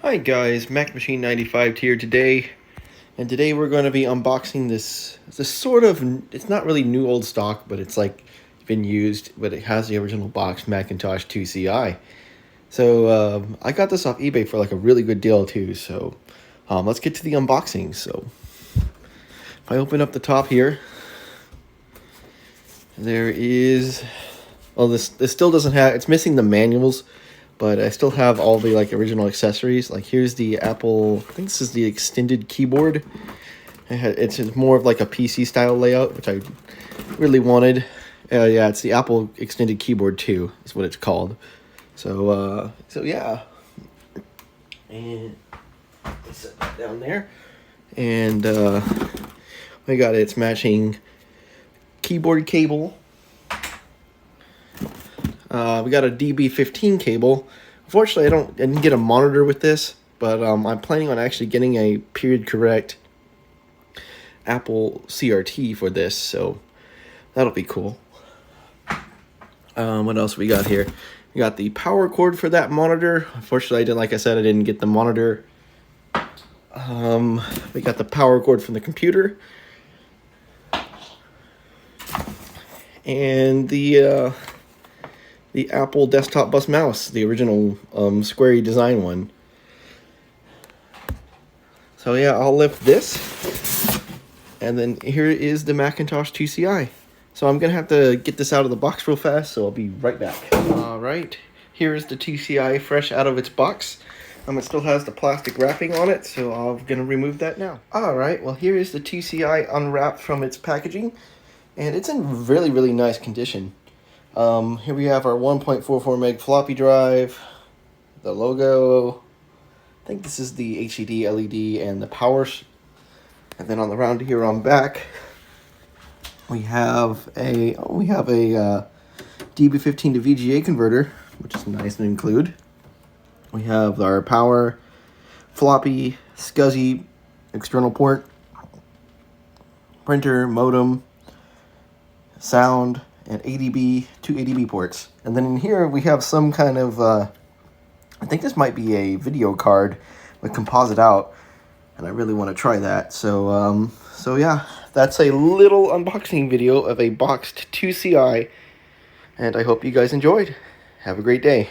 Hi guys, Mac Machine 95 here today, and today we're going to be unboxing this sort of, it's not really new old stock, but it's like been used, but it has the original box Macintosh 2CI. So I got this off eBay for like a really good deal too, so let's get to the unboxing. So if I open up the top here, there is, well, this still doesn't have, it's missing the manuals, but I still have all the like original accessories. Like here's the Apple, I think this is the extended keyboard. It's more of like a PC style layout, which I really wanted. Yeah, it's the Apple extended keyboard 2 is what it's called. So yeah, and let's set that down there. And we got its matching keyboard cable. We got a DB15 cable. Unfortunately, I didn't get a monitor with this, but I'm planning on actually getting a period correct Apple CRT for this, so that'll be cool. What else we got here? We got the power cord for that monitor. Unfortunately, like I said, I didn't get the monitor. We got the power cord from the computer, and the Apple desktop bus mouse, the original squarey design one. So yeah, I'll lift this, and then here is the Macintosh 2CI. So I'm gonna have to get this out of the box real fast, so I'll be right back. All right, here is the 2CI fresh out of its box. It still has the plastic wrapping on it, so I'm gonna remove that now. All right, well here is the 2CI unwrapped from its packaging, and it's in really, really nice condition. Here we have our 1.44 meg floppy drive, the logo. I think this is the HED LED and the power. And then on the round here on back, we have a DB15 to VGA converter, which is nice to include. We have our power, floppy, SCSI external port, printer, modem, sound, and two ADB ports. And then in here we have some kind of, I think this might be a video card with composite out, and I really want to try that. So yeah, that's a little unboxing video of a boxed 2CI, and I hope you guys enjoyed. Have a great day.